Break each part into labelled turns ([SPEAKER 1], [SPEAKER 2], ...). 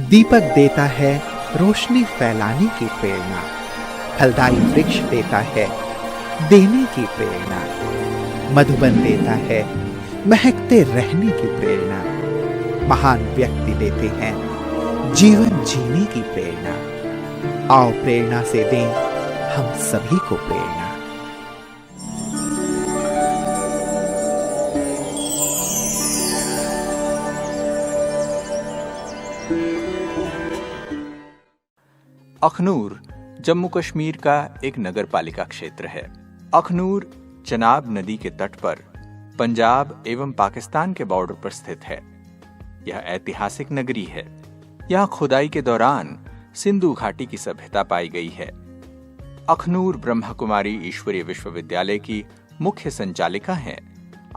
[SPEAKER 1] दीपक देता है रोशनी फैलाने की प्रेरणा, फलदायी वृक्ष देता है देने की प्रेरणा, मधुबन देता है महकते रहने की प्रेरणा, महान व्यक्ति देते हैं जीवन जीने की प्रेरणा। आओ प्रेरणा से दें हम सभी को प्रेरणा।
[SPEAKER 2] अखनूर जम्मू कश्मीर का एक नगर पालिका क्षेत्र है। अखनूर चनाब नदी के तट पर पंजाब एवं पाकिस्तान के बॉर्डर पर स्थित है। यह ऐतिहासिक नगरी है। यहाँ खुदाई के दौरान सिंधु घाटी की सभ्यता पाई गई है। अखनूर ब्रह्मा कुमारी ईश्वरीय विश्वविद्यालय की मुख्य संचालिका हैं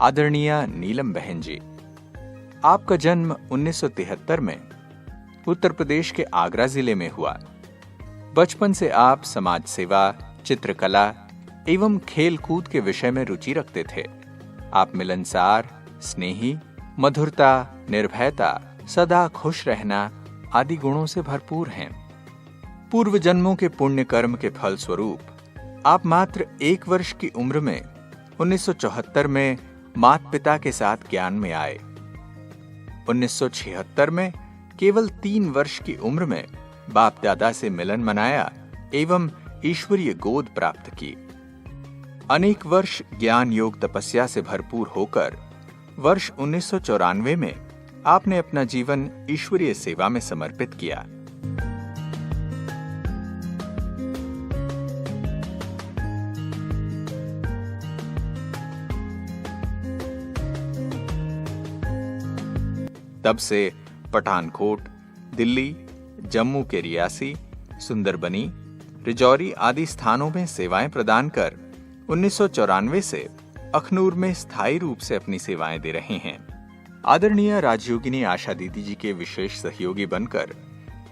[SPEAKER 2] आदरणीय नीलम बहन जी। आपका जन्म 1973 में उत्तर प्रदेश के आगरा जिले में हुआ। बचपन से आप समाज सेवा, चित्रकला एवं खेल कूद के विषय में रुचि रखते थे। आप मिलनसार, स्नेही, मधुरता, निर्भयता, सदा खुश रहना आदि गुणों से भरपूर हैं। पूर्व जन्मों के पुण्य कर्म के फल स्वरूप आप मात्र 1 वर्ष की उम्र में 1974 में माता पिता के साथ ज्ञान में आए। 1976 में केवल 3 वर्ष की उम्र में बाप दादा से मिलन मनाया एवं ईश्वरीय गोद प्राप्त की। अनेक वर्ष ज्ञान योग तपस्या से भरपूर होकर वर्ष 1994 में आपने अपना जीवन ईश्वरीय सेवा में समर्पित किया। तब से पठानकोट, दिल्ली, जम्मू के रियासी, सुंदरबनी, रिजौरी आदि स्थानों में सेवाएं प्रदान कर 1994 से अखनूर में स्थायी रूप से अपनी सेवाएं दे रहे हैं। आदरणीय राजयोगिनी आशा दीदी जी के विशेष सहयोगी बनकर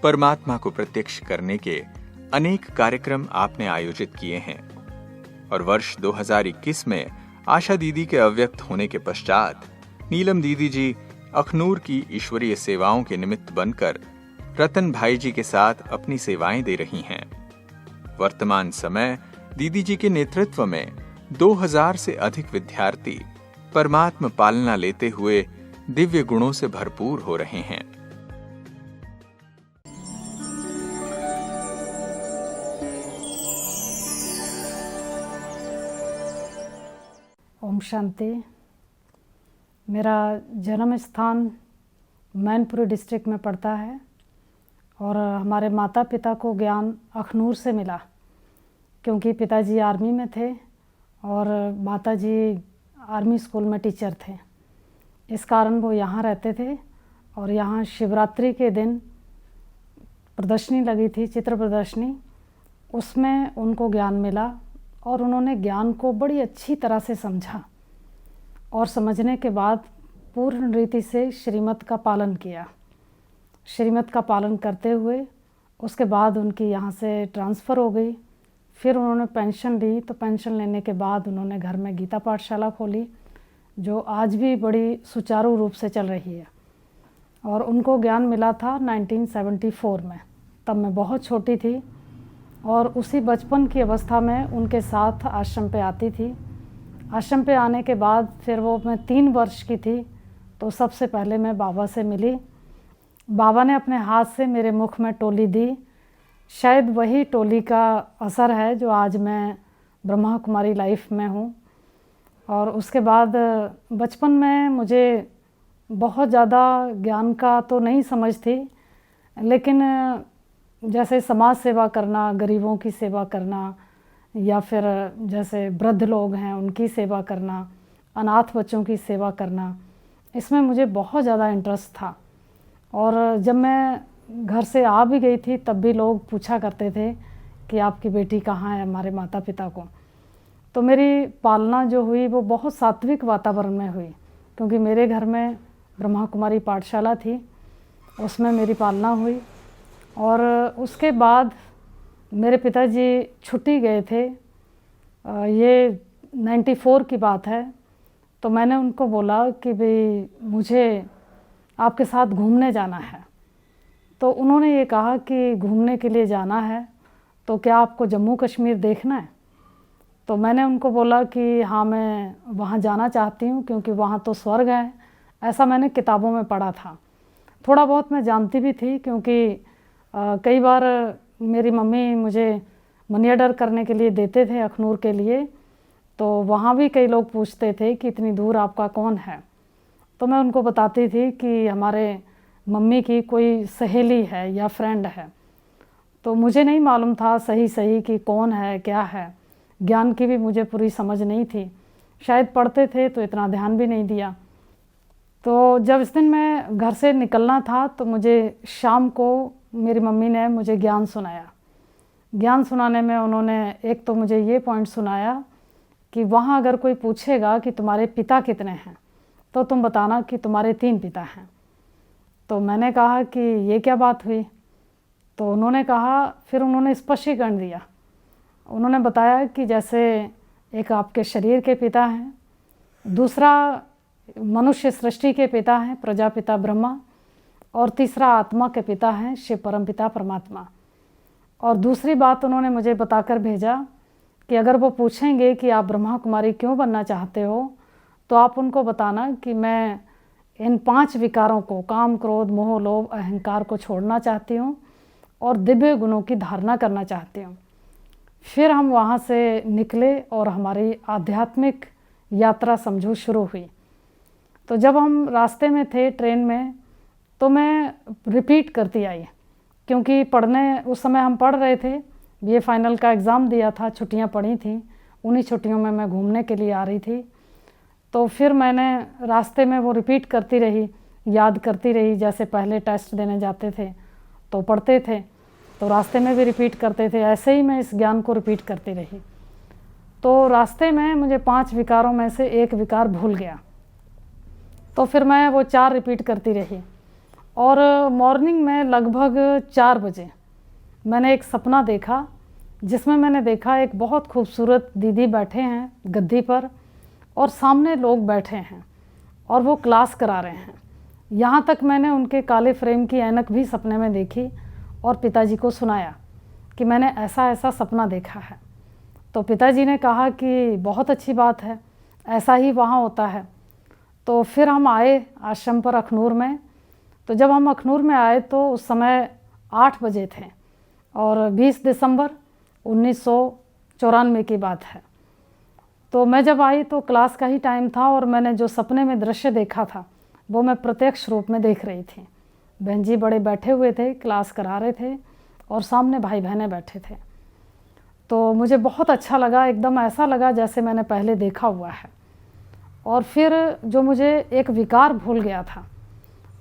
[SPEAKER 2] परमात्मा को प्रत्यक्ष करने के अनेक कार्यक्रम आपने आयोजित किए हैं और वर्ष 2021 में आशा दीदी के अव्यक्त होने के पश्चात नीलम दीदी जी अखनूर की ईश्वरीय सेवाओं के निमित्त बनकर रतन भाई जी के साथ अपनी सेवाएं दे रही हैं। वर्तमान समय दीदी जी के नेतृत्व में 2000 से अधिक विद्यार्थी परमात्मा पालना लेते हुए दिव्य गुणों से भरपूर हो रहे हैं।
[SPEAKER 3] ओम शांति। मेरा जन्म स्थान मैनपुरी डिस्ट्रिक्ट में पड़ता है और हमारे माता पिता को ज्ञान अखनूर से मिला क्योंकि पिताजी आर्मी में थे और माताजी आर्मी स्कूल में टीचर थे। इस कारण वो यहाँ रहते थे और यहाँ शिवरात्रि के दिन प्रदर्शनी लगी थी, चित्र प्रदर्शनी, उसमें उनको ज्ञान मिला और उन्होंने ज्ञान को बड़ी अच्छी तरह से समझा और समझने के बाद पूर्ण रीति से श्रीमत का पालन किया। श्रीमत का पालन करते हुए उसके बाद उनकी यहाँ से ट्रांसफ़र हो गई। फिर उन्होंने पेंशन ली, तो पेंशन लेने के बाद उन्होंने घर में गीता पाठशाला खोली जो आज भी बड़ी सुचारू रूप से चल रही है। और उनको ज्ञान मिला था 1974 में, तब मैं बहुत छोटी थी और उसी बचपन की अवस्था में उनके साथ आश्रम पे आती थी। आश्रम पे आने के बाद फिर वो मैं 3 वर्ष की थी तो सबसे पहले मैं बाबा से मिली। बाबा ने अपने हाथ से मेरे मुख में टोली दी। शायद वही टोली का असर है जो आज मैं ब्रह्मा कुमारी लाइफ में हूँ। और उसके बाद बचपन में मुझे बहुत ज़्यादा ज्ञान का तो नहीं समझ थी, लेकिन जैसे समाज सेवा करना, गरीबों की सेवा करना या फिर जैसे वृद्ध लोग हैं उनकी सेवा करना, अनाथ बच्चों की सेवा करना, इसमें मुझे बहुत ज़्यादा इंटरेस्ट था। और जब मैं घर से आ भी गई थी तब भी लोग पूछा करते थे कि आपकी बेटी कहाँ है, हमारे माता पिता को। तो मेरी पालना जो हुई वो बहुत सात्विक वातावरण में हुई क्योंकि मेरे घर में ब्रह्मा कुमारी पाठशाला थी, उसमें मेरी पालना हुई। और उसके बाद मेरे पिताजी छुट्टी गए थे, ये 94 की बात है। तो मैंने उनको बोला कि भाई मुझे आपके साथ घूमने जाना है। तो उन्होंने ये कहा कि घूमने के लिए जाना है, तो क्या आपको जम्मू कश्मीर देखना है? तो मैंने उनको बोला कि हाँ, मैं वहाँ जाना चाहती हूँ क्योंकि वहाँ तो स्वर्ग है, ऐसा मैंने किताबों में पढ़ा था। थोड़ा बहुत मैं जानती भी थी क्योंकि कई बार मेरी मम्मी मुझे मनी ऑर्डर करने के लिए देते थे अखनूर के लिए, तो वहाँ भी कई लोग पूछते थे कि इतनी दूर आपका कौन है। तो मैं उनको बताती थी कि हमारे मम्मी की कोई सहेली है या फ्रेंड है। तो मुझे नहीं मालूम था सही कि कौन है क्या है, ज्ञान की भी मुझे पूरी समझ नहीं थी, शायद पढ़ते थे तो इतना ध्यान भी नहीं दिया। तो जब इस दिन मैं घर से निकलना था तो मुझे शाम को मेरी मम्मी ने मुझे ज्ञान सुनाया। ज्ञान सुनाने में उन्होंने एक तो मुझे ये पॉइंट सुनाया कि वहाँ अगर कोई पूछेगा कि तुम्हारे पिता कितने हैं तो तुम बताना कि तुम्हारे 3 पिता हैं। तो मैंने कहा कि ये क्या बात हुई? तो उन्होंने कहा, फिर उन्होंने स्पष्टीकरण दिया। उन्होंने बताया कि जैसे एक आपके शरीर के पिता हैं, दूसरा मनुष्य सृष्टि के पिता हैं प्रजापिता ब्रह्मा, और तीसरा आत्मा के पिता हैं शिव परमपिता परमात्मा। और दूसरी बात उन्होंने मुझे बताकर भेजा कि अगर वो पूछेंगे कि आप ब्रह्मा कुमारी क्यों बनना चाहते हो, तो आप उनको बताना कि मैं इन 5 विकारों को, काम क्रोध मोह लोभ अहंकार को छोड़ना चाहती हूँ और दिव्य गुणों की धारणा करना चाहती हूँ। फिर हम वहाँ से निकले और हमारी आध्यात्मिक यात्रा समझो शुरू हुई। तो जब हम रास्ते में थे ट्रेन में, तो मैं रिपीट करती आई क्योंकि पढ़ने उस समय हम पढ़ रहे थे, बीए फाइनल का एग्ज़ाम दिया था, छुट्टियां पड़ी थी, उन्हीं छुट्टियों में मैं घूमने के लिए आ रही थी। तो फिर मैंने रास्ते में वो रिपीट करती रही, याद करती रही, जैसे पहले टेस्ट देने जाते थे तो पढ़ते थे तो रास्ते में भी रिपीट करते थे, ऐसे ही मैं इस ज्ञान को रिपीट करती रही। तो रास्ते में मुझे 5 विकारों में से एक विकार भूल गया, तो फिर मैं वो 4 रिपीट करती रही। और मॉर्निंग में लगभग 4 बजे मैंने एक सपना देखा, जिसमें मैंने देखा एक बहुत खूबसूरत दीदी बैठे हैं गद्दी पर और सामने लोग बैठे हैं और वो क्लास करा रहे हैं। यहाँ तक मैंने उनके काले फ्रेम की ऐनक भी सपने में देखी और पिताजी को सुनाया कि मैंने ऐसा ऐसा सपना देखा है। तो पिताजी ने कहा कि बहुत अच्छी बात है, ऐसा ही वहाँ होता है। तो फिर हम आए आश्रम पर अखनूर में। तो जब हम अखनूर में आए तो उस समय 8 बजे थे और 20 दिसंबर 1994 की बात है। तो मैं जब आई तो क्लास का ही टाइम था और मैंने जो सपने में दृश्य देखा था वो मैं प्रत्यक्ष रूप में देख रही थी। बहन जी बड़े बैठे हुए थे, क्लास करा रहे थे और सामने भाई बहनें बैठे थे। तो मुझे बहुत अच्छा लगा, एकदम ऐसा लगा जैसे मैंने पहले देखा हुआ है। और फिर जो मुझे एक विकार भूल गया था,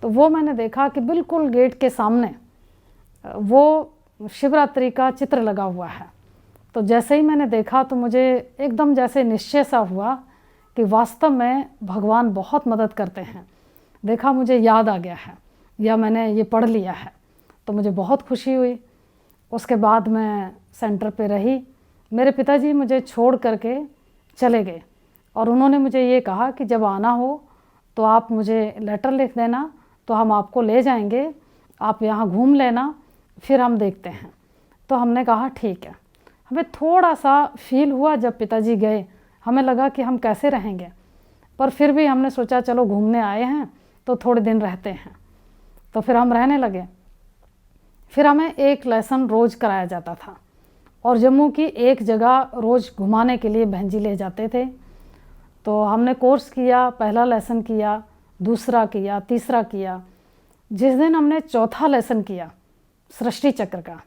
[SPEAKER 3] तो वो मैंने देखा कि बिल्कुल गेट के सामने वो शिवरात्रि का चित्र लगा हुआ है। तो जैसे ही मैंने देखा तो मुझे एकदम जैसे निश्चय सा हुआ कि वास्तव में भगवान बहुत मदद करते हैं। देखा मुझे याद आ गया है या मैंने ये पढ़ लिया है, तो मुझे बहुत खुशी हुई। उसके बाद मैं सेंटर पे रही। मेरे पिताजी मुझे छोड़ करके चले गए और उन्होंने मुझे ये कहा कि जब आना हो तो आप मुझे लेटर लिख देना, तो हम आपको ले जाएंगे, आप यहाँ घूम लेना, फिर हम देखते हैं। तो हमने कहा ठीक है। हमें थोड़ा सा फील हुआ जब पिताजी गए, हमें लगा कि हम कैसे रहेंगे, पर फिर भी हमने सोचा चलो घूमने आए हैं तो थोड़े दिन रहते हैं। तो फिर हम रहने लगे। फिर हमें एक लेसन रोज़ कराया जाता था और जम्मू की एक जगह रोज़ घुमाने के लिए बहन जी ले जाते थे। तो हमने कोर्स किया, पहला लेसन किया, दूसरा किया, तीसरा किया। जिस दिन हमने चौथा लेसन किया सृष्टि चक्र का,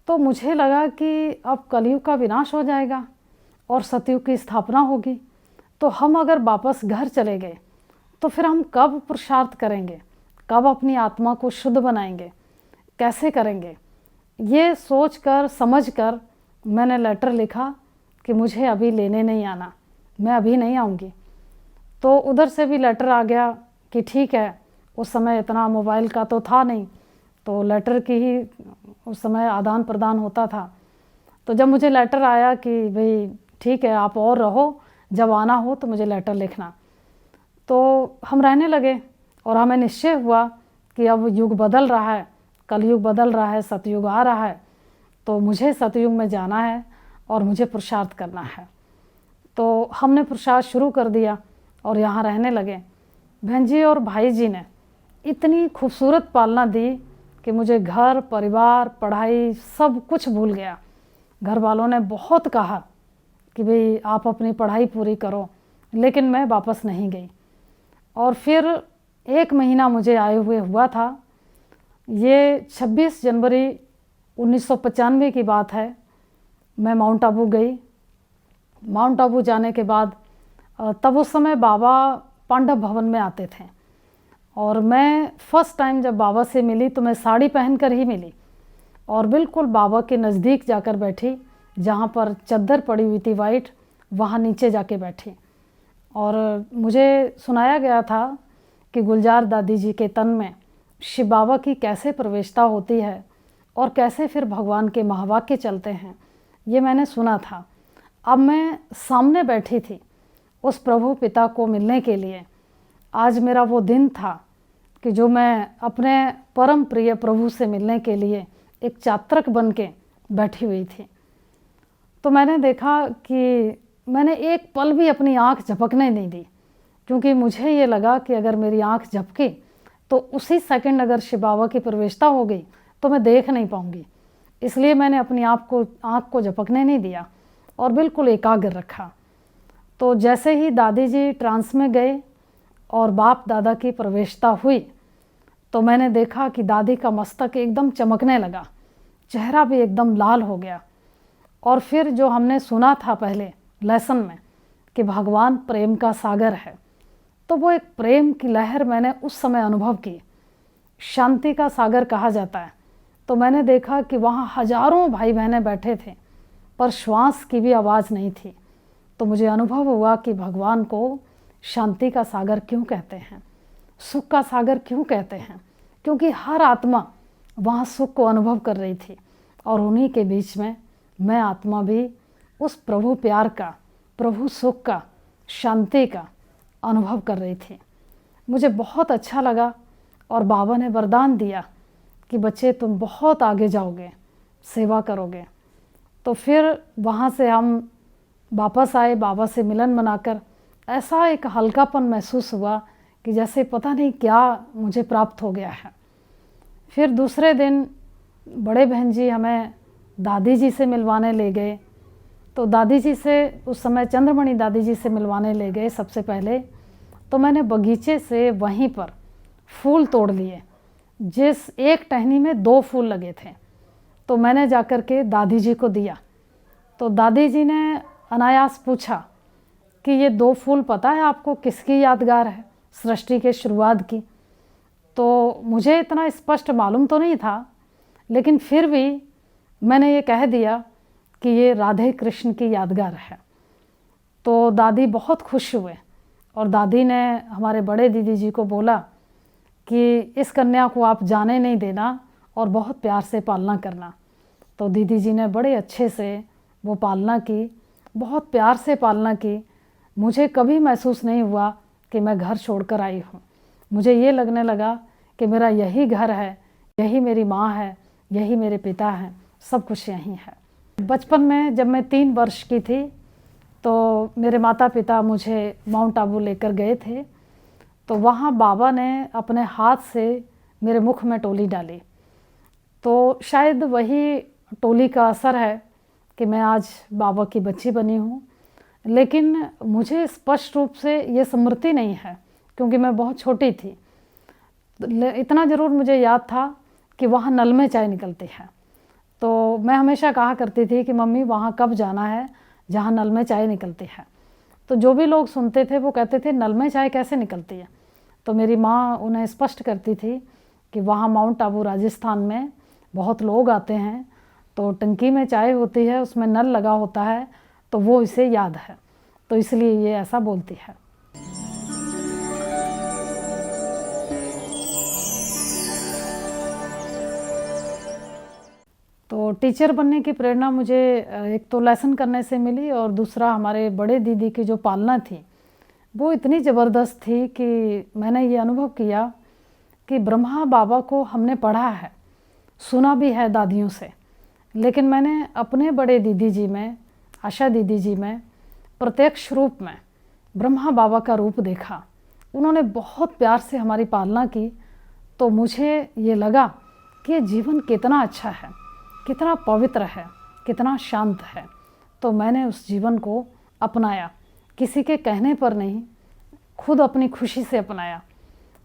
[SPEAKER 3] तो मुझे लगा कि अब कलयुग का विनाश हो जाएगा और सतयुग की स्थापना होगी। तो हम अगर वापस घर चले गए तो फिर हम कब पुरुषार्थ करेंगे, कब अपनी आत्मा को शुद्ध बनाएंगे, कैसे करेंगे? ये सोचकर समझकर मैंने लेटर लिखा कि मुझे अभी लेने नहीं आना, मैं अभी नहीं आऊँगी। तो उधर से भी लेटर आ गया कि ठीक है। उस समय इतना मोबाइल का तो था नहीं, तो लेटर की ही उस समय आदान प्रदान होता था। तो जब मुझे लेटर आया कि भाई ठीक है आप और रहो, जब आना हो तो मुझे लेटर लिखना, तो हम रहने लगे और हमें निश्चय हुआ कि अब युग बदल रहा है, कलयुग बदल रहा है, सतयुग आ रहा है, तो मुझे सतयुग में जाना है और मुझे पुरुषार्थ करना है। तो हमने पुरुषार्थ शुरू कर दिया और यहाँ रहने लगे। बहन जी और भाई जी ने इतनी खूबसूरत पालना दी कि मुझे घर परिवार पढ़ाई सब कुछ भूल गया। घर वालों ने बहुत कहा कि भाई आप अपनी पढ़ाई पूरी करो, लेकिन मैं वापस नहीं गई। और फिर 1 महीना मुझे आए हुए हुआ था। ये 26 जनवरी 1995 की बात है। मैं माउंट आबू गई। माउंट आबू जाने के बाद तब उस समय बाबा पांडव भवन में आते थे और मैं फर्स्ट टाइम जब बाबा से मिली तो मैं साड़ी पहनकर ही मिली और बिल्कुल बाबा के नज़दीक जाकर बैठी, जहाँ पर चद्दर पड़ी हुई थी वाइट, वहाँ नीचे जाके बैठी। और मुझे सुनाया गया था कि गुलजार दादी जी के तन में शिव बाबा की कैसे प्रवेशता होती है और कैसे फिर भगवान के महावाक्य चलते हैं, ये मैंने सुना था। अब मैं सामने बैठी थी उस प्रभु पिता को मिलने के लिए। आज मेरा वो दिन था कि जो मैं अपने परम प्रिय प्रभु से मिलने के लिए एक चात्रक बन के बैठी हुई थी। तो मैंने देखा कि मैंने एक पल भी अपनी आँख झपकने नहीं दी, क्योंकि मुझे ये लगा कि अगर मेरी आँख झपकी तो उसी सेकंड अगर शिव बाबा की प्रवेशता हो गई तो मैं देख नहीं पाऊँगी। इसलिए मैंने अपनी आँख को झपकने नहीं दिया और बिल्कुल एकाग्र रखा। तो जैसे ही दादी जी ट्रांस में गए और बाप दादा की प्रवेशता हुई तो मैंने देखा कि दादी का मस्तक एकदम चमकने लगा, चेहरा भी एकदम लाल हो गया। और फिर जो हमने सुना था पहले लेसन में कि भगवान प्रेम का सागर है, तो वो एक प्रेम की लहर मैंने उस समय अनुभव की। शांति का सागर कहा जाता है। तो मैंने देखा कि वहाँ हजारों भाई बहनें बैठे थे पर श्वास की भी आवाज़ नहीं थी। तो मुझे अनुभव हुआ कि भगवान को शांति का सागर क्यों कहते हैं, सुख का सागर क्यों कहते हैं, क्योंकि हर आत्मा वहाँ सुख को अनुभव कर रही थी और उन्हीं के बीच में मैं आत्मा भी उस प्रभु प्यार का, प्रभु सुख का, शांति का अनुभव कर रही थी। मुझे बहुत अच्छा लगा और बाबा ने वरदान दिया कि बच्चे तुम बहुत आगे जाओगे, सेवा करोगे। तो फिर वहाँ से हम वापस आए बाबा से मिलन मनाकर। ऐसा एक हल्कापन महसूस हुआ कि जैसे पता नहीं क्या मुझे प्राप्त हो गया है। फिर दूसरे दिन बड़े बहन जी हमें दादी जी से मिलवाने ले गए। तो दादी जी से उस समय चंद्रमणि दादी जी से मिलवाने ले गए सबसे पहले। तो मैंने बगीचे से वहीं पर फूल तोड़ लिए, जिस एक टहनी में 2 फूल लगे थे। तो मैंने जाकर के दादी जी को दिया। तो दादी जी ने अनायास पूछा कि ये 2 फूल पता है आपको किसकी यादगार है, सृष्टि के शुरुआत की। तो मुझे इतना स्पष्ट मालूम तो नहीं था, लेकिन फिर भी मैंने ये कह दिया कि ये राधे कृष्ण की यादगार है। तो दादी बहुत खुश हुए और दादी ने हमारे बड़े दीदी जी को बोला कि इस कन्या को आप जाने नहीं देना और बहुत प्यार से पालना करना। तो दीदी जी ने बड़े अच्छे से वो पालना की, बहुत प्यार से पालना की। मुझे कभी महसूस नहीं हुआ कि मैं घर छोड़कर आई हूँ। मुझे ये लगने लगा कि मेरा यही घर है, यही मेरी माँ है, यही मेरे पिता हैं, सब कुछ यहीं है। बचपन में जब मैं 3 वर्ष की थी तो मेरे माता पिता मुझे माउंट आबू लेकर गए थे। तो वहाँ बाबा ने अपने हाथ से मेरे मुख में टोली डाली। तो शायद वही टोली का असर है कि मैं आज बाबा की बच्ची बनी हूँ। लेकिन मुझे स्पष्ट रूप से ये स्मृति नहीं है, क्योंकि मैं बहुत छोटी थी। इतना ज़रूर मुझे याद था कि वहाँ नल में चाय निकलती है। तो मैं हमेशा कहा करती थी कि मम्मी वहाँ कब जाना है जहाँ नल में चाय निकलती है। तो जो भी लोग सुनते थे वो कहते थे नल में चाय कैसे निकलती है। तो मेरी माँ उन्हें स्पष्ट करती थी कि वहाँ माउंट आबू राजस्थान में बहुत लोग आते हैं, तो टंकी में चाय होती है, उसमें नल लगा होता है, तो वो इसे याद है, तो इसलिए ये ऐसा बोलती है। तो टीचर बनने की प्रेरणा मुझे एक तो लेसन करने से मिली और दूसरा हमारे बड़े दीदी की जो पालना थी वो इतनी ज़बरदस्त थी कि मैंने ये अनुभव किया कि ब्रह्मा बाबा को हमने पढ़ा है सुना भी है दादियों से, लेकिन मैंने अपने बड़े दीदी जी में, आशा दीदी जी में प्रत्यक्ष रूप में ब्रह्मा बाबा का रूप देखा। उन्होंने बहुत प्यार से हमारी पालना की, तो मुझे ये लगा कि ये जीवन कितना अच्छा है, कितना पवित्र है, कितना शांत है। तो मैंने उस जीवन को अपनाया, किसी के कहने पर नहीं, खुद अपनी खुशी से अपनाया।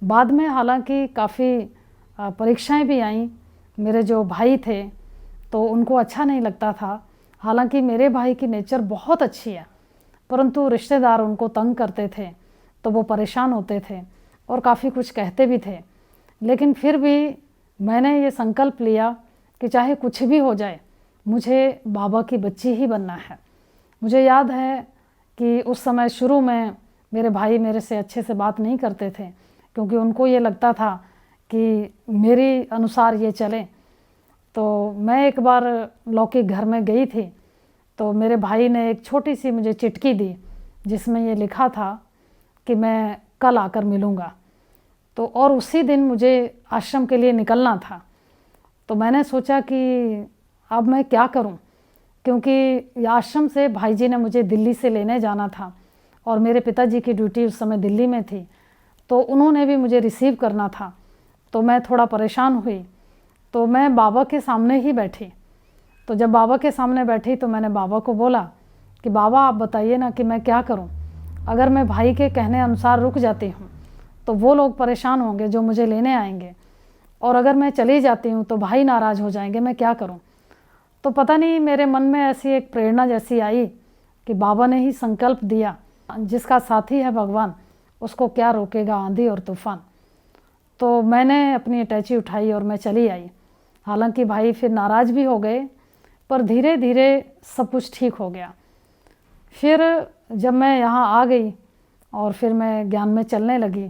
[SPEAKER 3] बाद में हालांकि काफ़ी परीक्षाएं भी आईं। मेरे जो भाई थे तो उनको अच्छा नहीं लगता था, हालांकि मेरे भाई की नेचर बहुत अच्छी है, परंतु रिश्तेदार उनको तंग करते थे तो वो परेशान होते थे और काफ़ी कुछ कहते भी थे। लेकिन फिर भी मैंने ये संकल्प लिया कि चाहे कुछ भी हो जाए, मुझे बाबा की बच्ची ही बनना है। मुझे याद है कि उस समय शुरू में मेरे भाई मेरे से अच्छे से बात नहीं करते थे, क्योंकि उनको ये लगता था कि मेरी अनुसार ये चले। तो मैं एक बार लौकिक घर में गई थी, तो मेरे भाई ने एक छोटी सी मुझे चिट्ठी दी जिसमें ये लिखा था कि मैं कल आकर मिलूँगा। तो और उसी दिन मुझे आश्रम के लिए निकलना था। तो मैंने सोचा कि अब मैं क्या करूं, क्योंकि आश्रम से भाई जी ने मुझे दिल्ली से लेने जाना था और मेरे पिताजी की ड्यूटी उस समय दिल्ली में थी, तो उन्होंने भी मुझे रिसीव करना था। तो मैं थोड़ा परेशान हुई, तो मैं बाबा के सामने ही बैठी। तो जब बाबा के सामने बैठी तो मैंने बाबा को बोला कि बाबा आप बताइए ना कि मैं क्या करूं। अगर मैं भाई के कहने अनुसार रुक जाती हूं तो वो लोग परेशान होंगे जो मुझे लेने आएंगे, और अगर मैं चली जाती हूं तो भाई नाराज़ हो जाएंगे, मैं क्या करूं। तो पता नहीं मेरे मन में ऐसी एक प्रेरणा जैसी आई कि बाबा ने ही संकल्प दिया, जिसका साथी है भगवान उसको क्या रोकेगा आंधी और तूफान। तो मैंने अपनी अटैची उठाई और मैं चली आई। हालांकि भाई फिर नाराज़ भी हो गए, पर धीरे धीरे सब कुछ ठीक हो गया। फिर जब मैं यहाँ आ गई और फिर मैं ज्ञान में चलने लगी,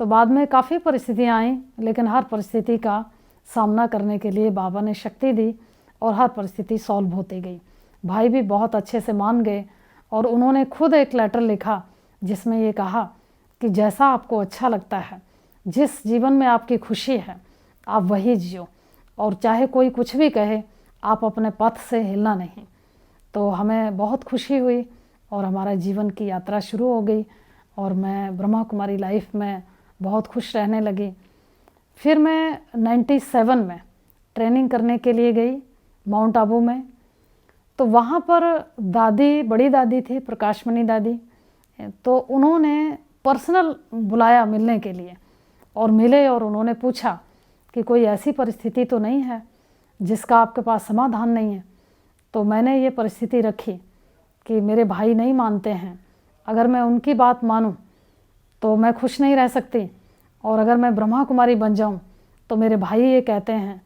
[SPEAKER 3] तो बाद में काफ़ी परिस्थितियाँ आईं, लेकिन हर परिस्थिति का सामना करने के लिए बाबा ने शक्ति दी और हर परिस्थिति सॉल्व होती गई। भाई भी बहुत अच्छे से मान गए और उन्होंने खुद एक लेटर लिखा जिसमें ये कहा कि जैसा आपको अच्छा लगता है, जिस जीवन में आपकी खुशी है, आप वही जियो, और चाहे कोई कुछ भी कहे आप अपने पथ से हिलना नहीं। तो हमें बहुत खुशी हुई और हमारा जीवन की यात्रा शुरू हो गई और मैं ब्रह्मा कुमारी लाइफ में बहुत खुश रहने लगी। फिर मैं 97 में ट्रेनिंग करने के लिए गई माउंट आबू में। तो वहाँ पर दादी, बड़ी दादी थी प्रकाशमणि दादी, तो उन्होंने पर्सनल बुलाया मिलने के लिए और मिले और उन्होंने पूछा कि कोई ऐसी परिस्थिति तो नहीं है जिसका आपके पास समाधान नहीं है। तो मैंने ये परिस्थिति रखी कि मेरे भाई नहीं मानते हैं, अगर मैं उनकी बात मानूं तो मैं खुश नहीं रह सकती, और अगर मैं ब्रह्मा कुमारी बन जाऊं तो मेरे भाई ये कहते हैं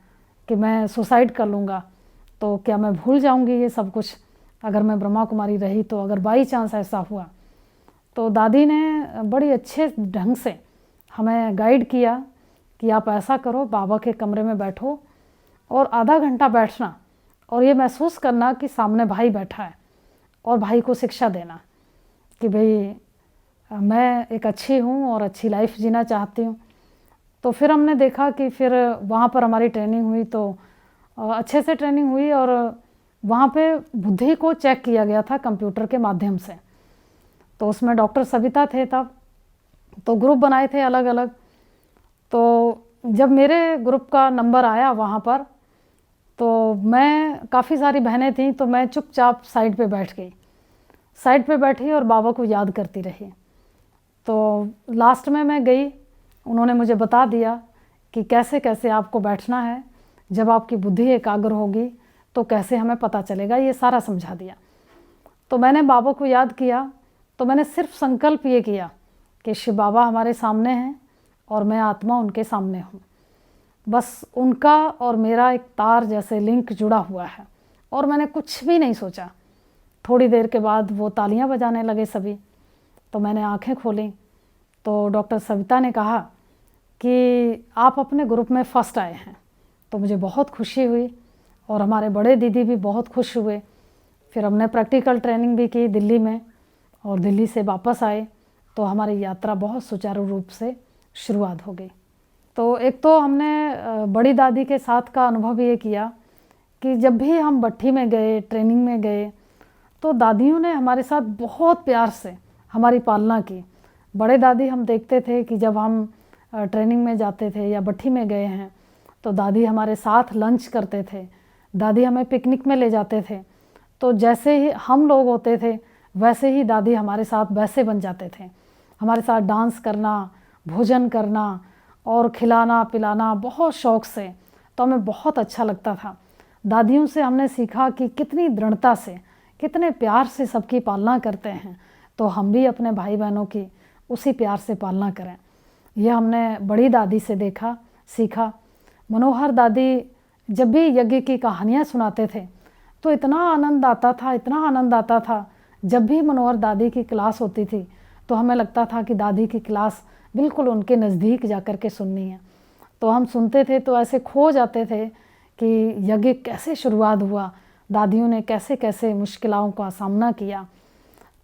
[SPEAKER 3] कि मैं सुसाइड कर लूँगा, तो क्या मैं भूल जाऊंगी ये सब कुछ अगर मैं ब्रह्मा कुमारी रही तो, अगर बाई चांस ऐसा हुआ। तो दादी ने बड़ी अच्छे ढंग से हमें गाइड किया कि आप ऐसा करो, बाबा के कमरे में बैठो और आधा घंटा बैठना और ये महसूस करना कि सामने भाई बैठा है, और भाई को शिक्षा देना कि भाई मैं एक अच्छी हूँ और अच्छी लाइफ जीना चाहती हूँ। तो फिर हमने देखा कि फिर वहाँ पर हमारी ट्रेनिंग हुई, तो अच्छे से ट्रेनिंग हुई और वहाँ पे बुद्धि को चेक किया गया था कंप्यूटर के माध्यम से। तो उसमें डॉक्टर सविता थे तब, तो ग्रुप बनाए थे अलग अलग। तो जब मेरे ग्रुप का नंबर आया वहाँ पर, तो मैं, काफ़ी सारी बहनें थीं, तो मैं चुपचाप साइड पे बैठ गई, साइड पे बैठी और बाबा को याद करती रही। तो लास्ट में मैं गई, उन्होंने मुझे बता दिया कि कैसे कैसे आपको बैठना है, जब आपकी बुद्धि एकाग्र होगी तो कैसे हमें पता चलेगा, ये सारा समझा दिया। तो मैंने बाबा को याद किया, तो मैंने सिर्फ संकल्प ये किया कि शिव बाबा हमारे सामने हैं और मैं आत्मा उनके सामने हूँ। बस उनका और मेरा एक तार जैसे लिंक जुड़ा हुआ है, और मैंने कुछ भी नहीं सोचा। थोड़ी देर के बाद वो तालियां बजाने लगे सभी, तो मैंने आंखें खोली तो डॉक्टर सविता ने कहा कि आप अपने ग्रुप में फ़र्स्ट आए हैं। तो मुझे बहुत खुशी हुई और हमारे बड़े दीदी भी बहुत खुश हुए। फिर हमने प्रैक्टिकल ट्रेनिंग भी की दिल्ली में, और दिल्ली से वापस आए तो हमारी यात्रा बहुत सुचारू रूप से शुरुआत हो गई। तो एक तो हमने बड़ी दादी के साथ का अनुभव ये किया कि जब भी हम भट्ठी में गए, ट्रेनिंग में गए, तो दादियों ने हमारे साथ बहुत प्यार से हमारी पालना की। बड़े दादी हम देखते थे कि जब हम ट्रेनिंग में जाते थे या भट्ठी में गए हैं तो दादी हमारे साथ लंच करते थे, दादी हमें पिकनिक में ले जाते थे। तो जैसे ही हम लोग होते थे वैसे ही दादी हमारे साथ वैसे बन जाते थे, हमारे साथ डांस करना, भोजन करना और खिलाना पिलाना बहुत शौक़ से। तो हमें बहुत अच्छा लगता था। दादियों से हमने सीखा कि कितनी दृढ़ता से, कितने प्यार से सबकी पालना करते हैं, तो हम भी अपने भाई बहनों की उसी प्यार से पालना करें। यह हमने बड़ी दादी से देखा, सीखा। मनोहर दादी जब भी यज्ञ की कहानियाँ सुनाते थे तो इतना आनंद आता था, इतना आनंद आता था। जब भी मनोहर दादी की क्लास होती थी तो हमें लगता था कि दादी की क्लास बिल्कुल उनके नज़दीक जा कर के सुननी है। तो हम सुनते थे तो ऐसे खो जाते थे कि यज्ञ कैसे शुरुआत हुआ, दादियों ने कैसे कैसे मुश्किलों का सामना किया।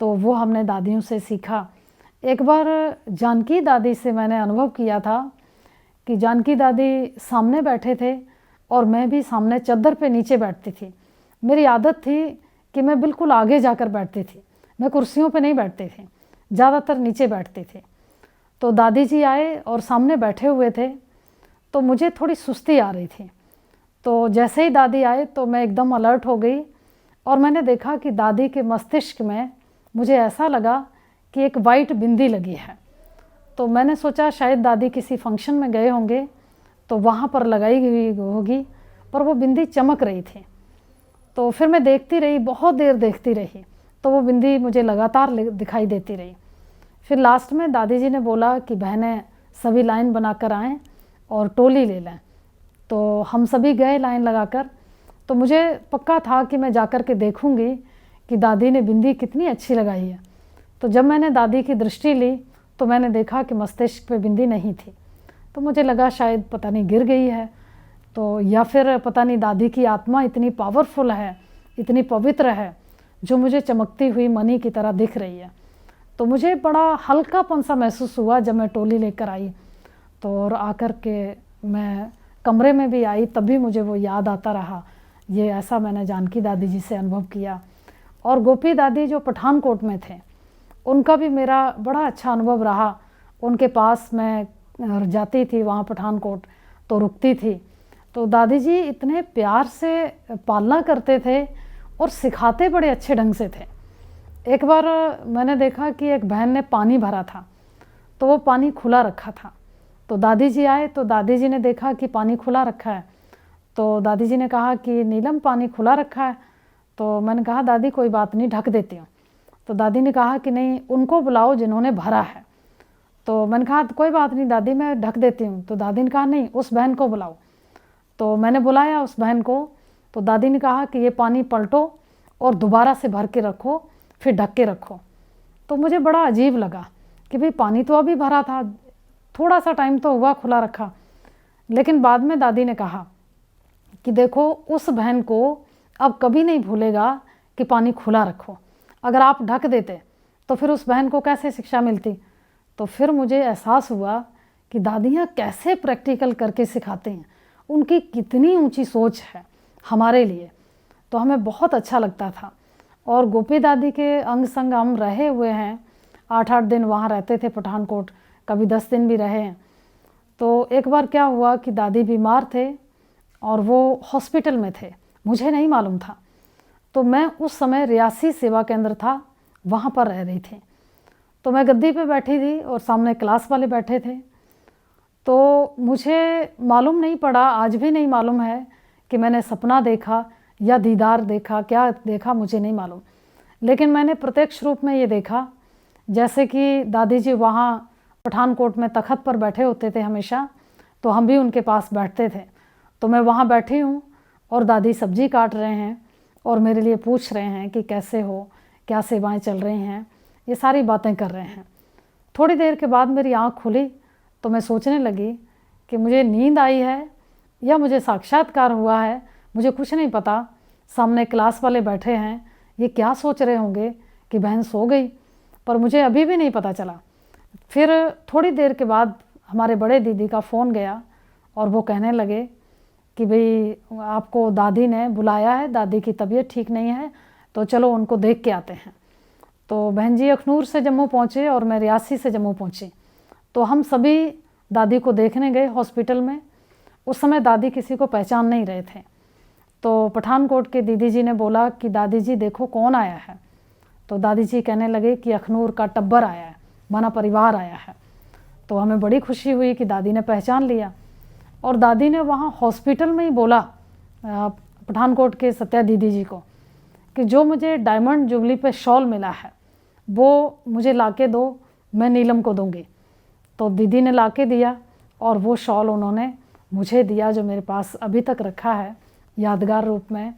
[SPEAKER 3] तो वो हमने दादियों से सीखा। एक बार जानकी दादी से मैंने अनुभव किया था कि जानकी दादी सामने बैठे थे और मैं भी सामने चद्दर पे नीचे बैठती थी। मेरी आदत थी कि मैं बिल्कुल आगे जाकर बैठती थी, मैं कुर्सियों पे नहीं बैठती थी, ज़्यादातर नीचे बैठती थी। तो दादी जी आए और सामने बैठे हुए थे, तो मुझे थोड़ी सुस्ती आ रही थी। तो जैसे ही दादी आए तो मैं एकदम अलर्ट हो गई और मैंने देखा कि दादी के मस्तिष्क में मुझे ऐसा लगा कि एक वाइट बिंदी लगी है। तो मैंने सोचा शायद दादी किसी फंक्शन में गए होंगे तो वहाँ पर लगाई हुई होगी, पर वो बिंदी चमक रही थी। तो फिर मैं देखती रही, बहुत देर देखती रही, तो वो बिंदी मुझे लगातार दिखाई देती रही। फिर लास्ट में दादी जी ने बोला कि बहनें सभी लाइन बनाकर आएँ और टोली ले लें। तो हम सभी गए लाइन लगाकर। तो मुझे पक्का था कि मैं जाकर के देखूंगी कि दादी ने बिंदी कितनी अच्छी लगाई है। तो जब मैंने दादी की दृष्टि ली तो मैंने देखा कि मस्तिष्क पे बिंदी नहीं थी। तो मुझे लगा शायद पता नहीं गिर गई है, तो या फिर पता नहीं दादी की आत्मा इतनी पावरफुल है, इतनी पवित्र है, जो मुझे चमकती हुई मणि की तरह दिख रही है। तो मुझे बड़ा हल्कापन सा महसूस हुआ जब मैं टोली लेकर आई। तो और आकर के मैं कमरे में भी आई, तब भी मुझे वो याद आता रहा। ये ऐसा मैंने जानकी दादी जी से अनुभव किया। और गोपी दादी जो पठानकोट में थे, उनका भी मेरा बड़ा अच्छा अनुभव रहा। उनके पास मैं जाती थी, वहाँ पठानकोट तो रुकती थी। तो दादी जी इतने प्यार से पालना करते थे और सिखाते बड़े अच्छे ढंग से थे। एक बार मैंने देखा कि एक बहन ने पानी भरा था, तो वो पानी खुला रखा था। तो दादी जी आए तो दादी जी ने देखा कि पानी खुला रखा है। तो दादी जी ने कहा कि नीलम पानी खुला रखा है। तो मैंने कहा दादी कोई बात नहीं, ढक देती हूँ। तो दादी ने कहा कि नहीं, उनको बुलाओ जिन्होंने भरा है। तो मैंने कहा कोई बात नहीं दादी, मैं ढक देती हूँ। तो दादी ने कहा नहीं, उस बहन को बुलाओ। तो मैंने बुलाया उस बहन को। तो दादी ने कहा कि ये पानी पलटो और दोबारा से भर के रखो, फिर ढक के रखो। तो मुझे बड़ा अजीब लगा कि भाई पानी तो अभी भरा था, थोड़ा सा टाइम तो हुआ खुला रखा। लेकिन बाद में दादी ने कहा कि देखो उस बहन को अब कभी नहीं भूलेगा कि पानी खुला रखो। अगर आप ढक देते तो फिर उस बहन को कैसे शिक्षा मिलती। तो फिर मुझे एहसास हुआ कि दादियाँ कैसे प्रैक्टिकल करके सिखाते हैं, उनकी कितनी ऊंची सोच है हमारे लिए। तो हमें बहुत अच्छा लगता था। और गोपी दादी के अंग संग हम रहे हुए हैं, 8-8 दिन वहाँ रहते थे पठानकोट, कभी 10 दिन भी रहे हैं। तो एक बार क्या हुआ कि दादी बीमार थे और वो हॉस्पिटल में थे, मुझे नहीं मालूम था। तो मैं उस समय रियासी सेवा केंद्र था, वहाँ पर रह रही थी। तो मैं गद्दी पे बैठी थी और सामने क्लास वाले बैठे थे। तो मुझे मालूम नहीं पड़ा, आज भी नहीं मालूम है कि मैंने सपना देखा या दीदार देखा, क्या देखा मुझे नहीं मालूम। लेकिन मैंने प्रत्यक्ष रूप में ये देखा जैसे कि दादी जी वहाँ पठानकोट में तख़्त पर बैठे होते थे हमेशा, तो हम भी उनके पास बैठते थे। तो मैं वहाँ बैठी हूँ और दादी सब्जी काट रहे हैं और मेरे लिए पूछ रहे हैं कि कैसे हो, क्या सेवाएं चल रही हैं, ये सारी बातें कर रहे हैं। थोड़ी देर के बाद मेरी आँख खुली तो मैं सोचने लगी कि मुझे नींद आई है या मुझे साक्षात्कार हुआ है, मुझे कुछ नहीं पता। सामने क्लास वाले बैठे हैं, ये क्या सोच रहे होंगे कि बहन सो गई, पर मुझे अभी भी नहीं पता चला। फिर थोड़ी देर के बाद हमारे बड़े दीदी का फ़ोन गया और वो कहने लगे कि भाई आपको दादी ने बुलाया है, दादी की तबीयत ठीक नहीं है, तो चलो उनको देख के आते हैं। तो बहन जी अखनूर से जम्मू पहुँचे और मैं रियासी से जम्मू पहुँची। तो हम सभी दादी को देखने गए हॉस्पिटल में। उस समय दादी किसी को पहचान नहीं रहे थे। तो पठानकोट के दीदी जी ने बोला कि दादी जी देखो कौन आया है। तो दादी जी कहने लगे कि अखनूर का टब्बर आया है, माना परिवार आया है। तो हमें बड़ी खुशी हुई कि दादी ने पहचान लिया। और दादी ने वहाँ हॉस्पिटल में ही बोला पठानकोट के सत्या दीदी जी को कि जो मुझे डायमंड जुबली पे शॉल मिला है वो मुझे लाके दो, मैं नीलम को दूंगी। तो दीदी ने लाके दिया और वो शॉल उन्होंने मुझे दिया, जो मेरे पास अभी तक रखा है यादगार रूप में।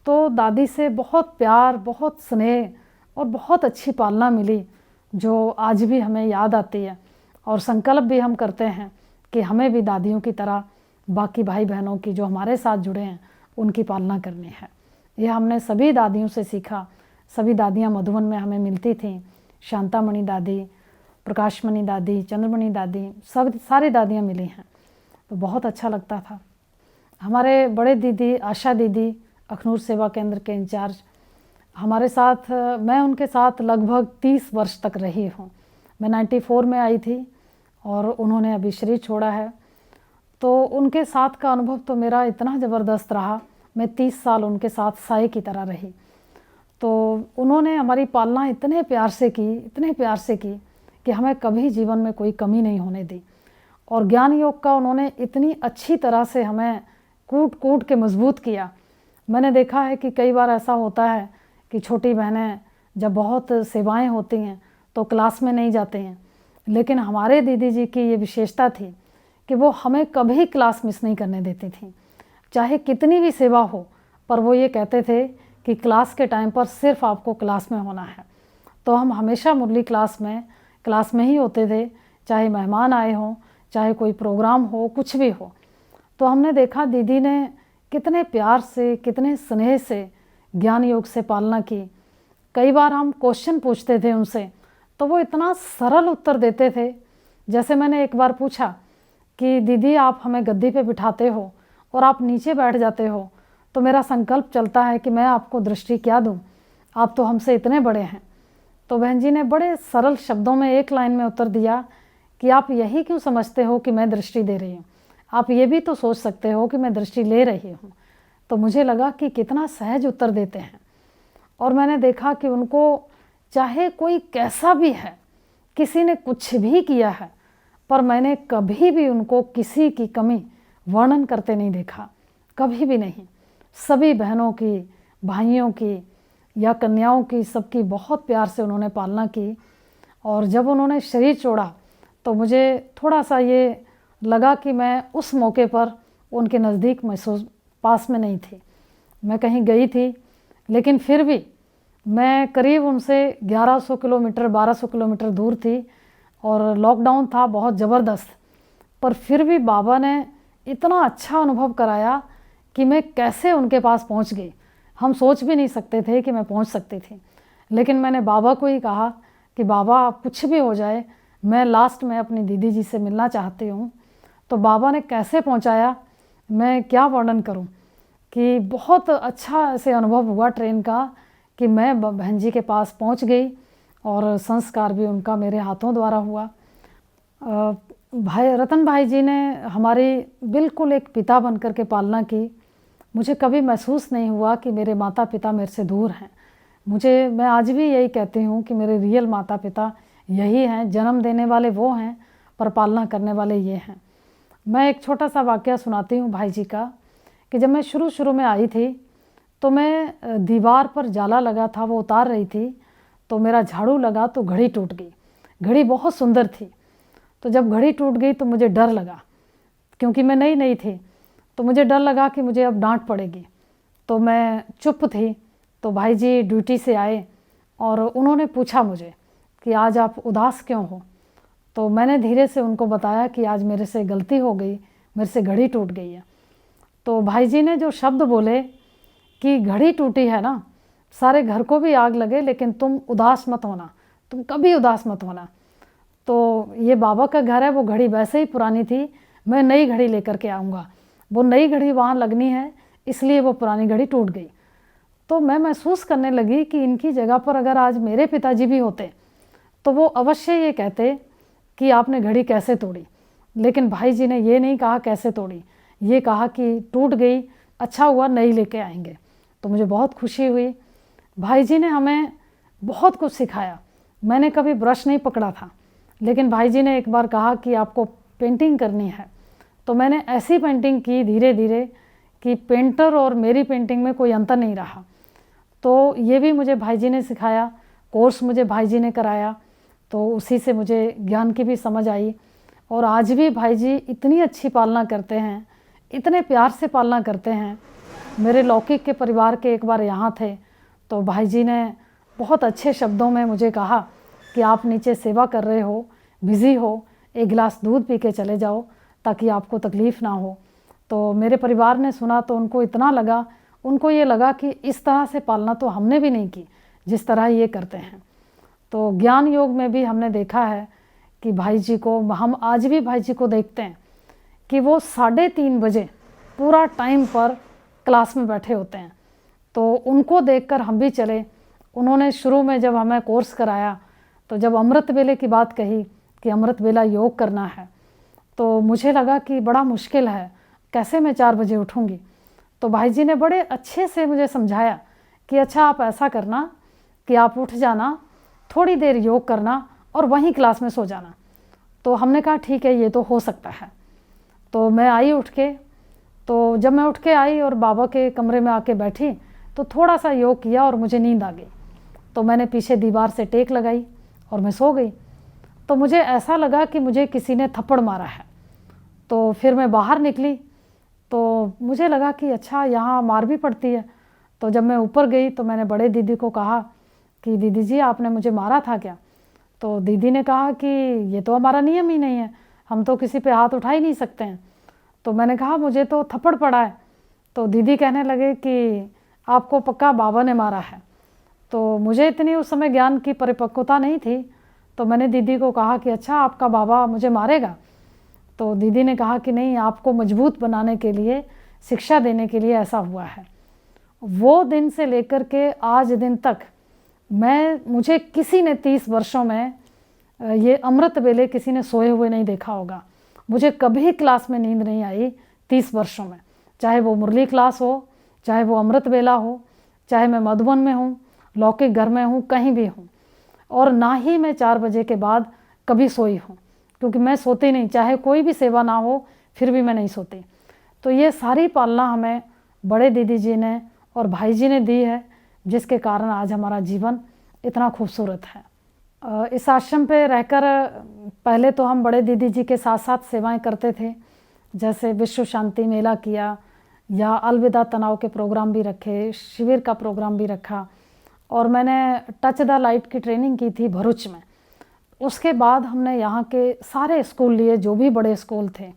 [SPEAKER 3] तो दादी से बहुत प्यार, बहुत स्नेह और बहुत अच्छी पालना मिली, जो आज भी हमें याद आती है। और संकल्प भी हम करते हैं कि हमें भी दादियों की तरह बाकी भाई बहनों की जो हमारे साथ जुड़े हैं उनकी पालना करनी है। यह हमने सभी दादियों से सीखा। सभी दादियाँ मधुबन में हमें मिलती थीं, शांतामणि दादी, प्रकाशमणि दादी, चंद्रमणि दादी, सब सारी दादियाँ मिली हैं। तो बहुत अच्छा लगता था। हमारे बड़े दीदी आशा दीदी अखनूर सेवा केंद्र के इंचार्ज हमारे साथ, मैं उनके साथ लगभग 30 वर्ष तक रही हूँ। मैं 94 में आई थी और उन्होंने अभी शरीर छोड़ा है। तो उनके साथ का अनुभव तो मेरा इतना ज़बरदस्त रहा। मैं 30 साल उनके साथ साए की तरह रही। तो उन्होंने हमारी पालना इतने प्यार से की, इतने प्यार से की कि हमें कभी जीवन में कोई कमी नहीं होने दी। और ज्ञान योग का उन्होंने इतनी अच्छी तरह से हमें कूट कूट के मजबूत किया। मैंने देखा है कि कई बार ऐसा होता है कि छोटी बहनें जब बहुत सेवाएं होती हैं तो क्लास में नहीं जाते हैं, लेकिन हमारे दीदी जी की ये विशेषता थी कि वो हमें कभी क्लास मिस नहीं करने देती थी, चाहे कितनी भी सेवा हो। पर वो ये कहते थे कि क्लास के टाइम पर सिर्फ आपको क्लास में होना है। तो हम हमेशा मुरली क्लास में ही होते थे, चाहे मेहमान आए हों, चाहे कोई प्रोग्राम हो, कुछ भी हो। तो हमने देखा दीदी ने कितने प्यार से, कितने स्नेह से ज्ञान योग से पालना की। कई बार हम क्वेश्चन पूछते थे उनसे तो वो इतना सरल उत्तर देते थे। जैसे मैंने एक बार पूछा कि दीदी आप हमें गद्दी पे बिठाते हो और आप नीचे बैठ जाते हो, तो मेरा संकल्प चलता है कि मैं आपको दृष्टि क्या दूं, आप तो हमसे इतने बड़े हैं। तो बहन जी ने बड़े सरल शब्दों में एक लाइन में उत्तर दिया कि आप यही क्यों समझते हो कि मैं दृष्टि दे रही हूँ, आप ये भी तो सोच सकते हो कि मैं दृष्टि ले रही हूँ। तो मुझे लगा कि कितना सहज उत्तर देते हैं। और मैंने देखा कि उनको चाहे कोई कैसा भी है, किसी ने कुछ भी किया है, पर मैंने कभी भी उनको किसी की कमी वर्णन करते नहीं देखा, कभी भी नहीं। सभी बहनों की, भाइयों की या कन्याओं की, सबकी बहुत प्यार से उन्होंने पालना की। और जब उन्होंने शरीर छोड़ा तो मुझे थोड़ा सा ये लगा कि मैं उस मौके पर उनके नज़दीक महसूस पास में नहीं थी, मैं कहीं गई थी, लेकिन फिर भी मैं करीब उनसे 1100 किलोमीटर 1200 किलोमीटर दूर थी और लॉकडाउन था बहुत ज़बरदस्त। पर फिर भी बाबा ने इतना अच्छा अनुभव कराया कि मैं कैसे उनके पास पहुंच गई। हम सोच भी नहीं सकते थे कि मैं पहुंच सकती थी, लेकिन मैंने बाबा को ही कहा कि बाबा कुछ भी हो जाए, मैं लास्ट में अपनी दीदी जी से मिलना चाहती हूँ। तो बाबा ने कैसे पहुँचाया मैं क्या वर्णन करूँ, कि बहुत अच्छा ऐसे अनुभव हुआ ट्रेन का कि मैं बहन जी के पास पहुंच गई और संस्कार भी उनका मेरे हाथों द्वारा हुआ। भाई रतन भाई जी ने हमारी बिल्कुल एक पिता बनकर के पालना की। मुझे कभी महसूस नहीं हुआ कि मेरे माता पिता मेरे से दूर हैं। मैं आज भी यही कहती हूँ कि मेरे रियल माता पिता यही हैं, जन्म देने वाले वो हैं पर पालना करने वाले ये हैं। मैं एक छोटा सा वाकया सुनाती हूँ भाई जी का, कि जब मैं शुरू में आई थी तो मैं दीवार पर जाला लगा था वो उतार रही थी, तो मेरा झाड़ू लगा तो घड़ी टूट गई। घड़ी बहुत सुंदर थी, तो जब घड़ी टूट गई तो मुझे डर लगा, क्योंकि मैं नई थी, तो मुझे डर लगा कि मुझे अब डांट पड़ेगी। तो मैं चुप थी। तो भाई जी ड्यूटी से आए और उन्होंने पूछा मुझे कि आज आप उदास क्यों हो। तो मैंने धीरे से उनको बताया कि आज मेरे से गलती हो गई, मेरे से घड़ी टूट गई है। तो भाई जी ने जो शब्द बोले कि घड़ी टूटी है ना, सारे घर को भी आग लगे, लेकिन तुम उदास मत होना, तुम कभी उदास मत होना। तो ये बाबा का घर है, वो घड़ी वैसे ही पुरानी थी, मैं नई घड़ी लेकर के आऊँगा, वो नई घड़ी वहाँ लगनी है, इसलिए वो पुरानी घड़ी टूट गई। तो मैं महसूस करने लगी कि इनकी जगह पर अगर आज मेरे पिताजी भी होते तो वो अवश्य ये कहते कि आपने घड़ी कैसे तोड़ी। लेकिन भाई जी ने ये नहीं कहा कैसे तोड़ी, ये कहा कि टूट गई, अच्छा हुआ नई लेके आएंगे। तो मुझे बहुत खुशी हुई। भाई जी ने हमें बहुत कुछ सिखाया। मैंने कभी ब्रश नहीं पकड़ा था, लेकिन भाई जी ने एक बार कहा कि आपको पेंटिंग करनी है, तो मैंने ऐसी पेंटिंग की धीरे धीरे कि पेंटर और मेरी पेंटिंग में कोई अंतर नहीं रहा। तो ये भी मुझे भाई जी ने सिखाया, कोर्स मुझे भाई जी ने कराया, तो उसी से मुझे ज्ञान की भी समझ आई। और आज भी भाई जी इतनी अच्छी पालना करते हैं, इतने प्यार से पालना करते हैं। मेरे लौकिक के परिवार के एक बार यहाँ थे, तो भाई जी ने बहुत अच्छे शब्दों में मुझे कहा कि आप नीचे सेवा कर रहे हो, बिज़ी हो, एक गिलास दूध पी के चले जाओ ताकि आपको तकलीफ़ ना हो। तो मेरे परिवार ने सुना तो उनको इतना लगा, उनको ये लगा कि इस तरह से पालना तो हमने भी नहीं की जिस तरह ये करते हैं। तो ज्ञान योग में भी हमने देखा है कि भाई जी को, हम आज भी भाई जी को देखते हैं कि वो 3:30 बजे पूरा टाइम पर क्लास में बैठे होते हैं। तो उनको देखकर हम भी चले। उन्होंने शुरू में जब हमें कोर्स कराया, तो जब अमृत वेले की बात कही कि अमृत वेला योग करना है, तो मुझे लगा कि बड़ा मुश्किल है, कैसे मैं 4 बजे उठूँगी। तो भाई जी ने बड़े अच्छे से मुझे समझाया कि अच्छा आप ऐसा करना कि आप उठ जाना, थोड़ी देर योग करना और वहीं क्लास में सो जाना। तो हमने कहा ठीक है, ये तो हो सकता है। तो मैं आई उठ के, तो जब मैं उठ के आई और बाबा के कमरे में आके बैठी तो थोड़ा सा योग किया और मुझे नींद आ गई। तो मैंने पीछे दीवार से टेक लगाई और मैं सो गई। तो मुझे ऐसा लगा कि मुझे किसी ने थप्पड़ मारा है। तो फिर मैं बाहर निकली तो मुझे लगा कि अच्छा यहाँ मार भी पड़ती है। तो जब मैं ऊपर गई तो मैंने बड़े दीदी को कहा कि दीदी जी आपने मुझे मारा था क्या। तो दीदी ने कहा कि ये तो हमारा नियम ही नहीं है, हम तो किसी पे हाथ उठा ही नहीं सकते हैं। तो मैंने कहा मुझे तो थप्पड़ पड़ा है। तो दीदी कहने लगे कि आपको पक्का बाबा ने मारा है। तो मुझे इतनी उस समय ज्ञान की परिपक्वता नहीं थी, तो मैंने दीदी को कहा कि अच्छा आपका बाबा मुझे मारेगा। तो दीदी ने कहा कि नहीं, आपको मजबूत बनाने के लिए, शिक्षा देने के लिए ऐसा हुआ है। वो दिन से लेकर के आज दिन तक मुझे किसी ने 30 वर्षों में ये अमृत वेले किसी ने सोए हुए नहीं देखा होगा। मुझे कभी क्लास में नींद नहीं आई 30 वर्षों में, चाहे वो मुरली क्लास हो, चाहे वो अमृत वेला हो, चाहे मैं मधुबन में हूँ, लौकिक घर में हूँ, कहीं भी हूँ। और ना ही मैं 4 बजे के बाद कभी सोई हूँ, क्योंकि मैं सोती नहीं, चाहे कोई भी सेवा ना हो फिर भी मैं नहीं सोती। तो ये सारी पालना हमें बड़े दीदी जी ने और भाई जी ने दी है, जिसके कारण आज हमारा जीवन इतना खूबसूरत है। इस आश्रम पे रहकर पहले तो हम बड़े दीदी जी के साथ साथ सेवाएं करते थे, जैसे विश्व शांति मेला किया या अलविदा तनाव के प्रोग्राम भी रखे, शिविर का प्रोग्राम भी रखा। और मैंने टच द लाइट की ट्रेनिंग की थी भरूच में। उसके बाद हमने यहाँ के सारे स्कूल लिए, जो भी बड़े स्कूल थे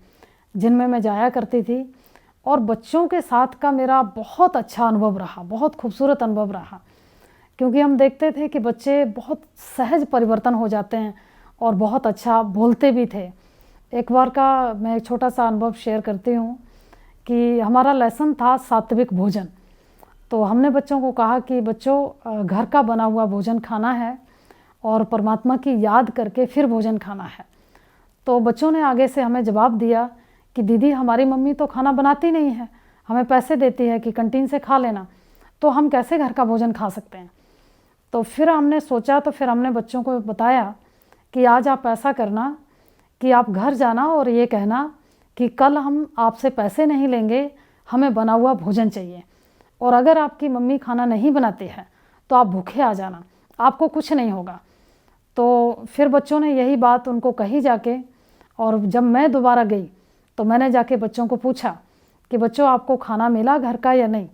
[SPEAKER 3] जिनमें मैं जाया करती थी, और बच्चों के साथ का मेरा बहुत अच्छा अनुभव रहा, बहुत खूबसूरत अनुभव रहा। क्योंकि हम देखते थे कि बच्चे बहुत सहज परिवर्तन हो जाते हैं और बहुत अच्छा बोलते भी थे। एक बार का मैं एक छोटा सा अनुभव शेयर करती हूँ कि हमारा लेसन था सात्विक भोजन। तो हमने बच्चों को कहा कि बच्चों घर का बना हुआ भोजन खाना है और परमात्मा की याद करके फिर भोजन खाना है। तो बच्चों ने आगे से हमें जवाब दिया कि दीदी हमारी मम्मी तो खाना बनाती नहीं है, हमें पैसे देती है कि कैंटीन से खा लेना, तो हम कैसे घर का भोजन खा सकते हैं। तो फिर हमने सोचा, तो फिर हमने बच्चों को बताया कि आज आप ऐसा करना कि आप घर जाना और ये कहना कि कल हम आपसे पैसे नहीं लेंगे, हमें बना हुआ भोजन चाहिए, और अगर आपकी मम्मी खाना नहीं बनाती है तो आप भूखे आ जाना, आपको कुछ नहीं होगा। तो फिर बच्चों ने यही बात उनको कही जाके, और जब मैं दोबारा गई तो मैंने जाके बच्चों को पूछा कि बच्चों आपको खाना मिला घर का या नहीं।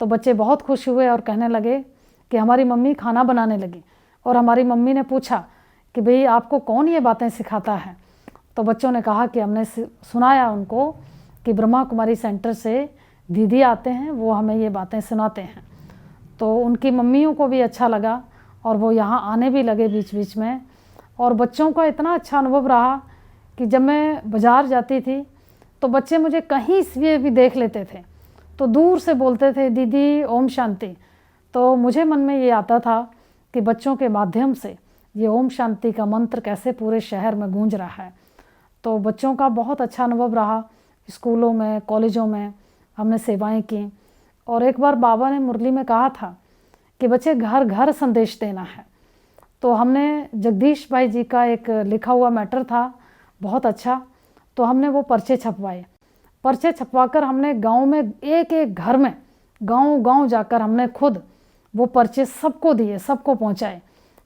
[SPEAKER 3] तो बच्चे बहुत खुश हुए और कहने लगे कि हमारी मम्मी खाना बनाने लगी। और हमारी मम्मी ने पूछा कि भाई आपको कौन ये बातें सिखाता है। तो बच्चों ने कहा कि हमने सुनाया उनको कि ब्रह्मा कुमारी सेंटर से दीदी आते हैं, वो हमें ये बातें सुनाते हैं। तो उनकी मम्मियों को भी अच्छा लगा और वो यहाँ आने भी लगे बीच बीच में। और बच्चों का इतना अच्छा अनुभव रहा कि जब मैं बाज़ार जाती थी तो बच्चे मुझे कहीं से भी देख लेते थे तो दूर से बोलते थे दीदी ओम शांति। तो मुझे मन में ये आता था कि बच्चों के माध्यम से ये ओम शांति का मंत्र कैसे पूरे शहर में गूंज रहा है। तो बच्चों का बहुत अच्छा अनुभव रहा। स्कूलों में, कॉलेजों में हमने सेवाएं की। और एक बार बाबा ने मुरली में कहा था कि बच्चे घर घर संदेश देना है। तो हमने जगदीश भाई जी का एक लिखा हुआ मैटर था बहुत अच्छा, तो हमने वो पर्चे छपवाए। पर्चे छपवाकर हमने गांव में एक एक घर में गांव जाकर हमने खुद वो पर्चे सबको दिए, सबको पहुंचाए।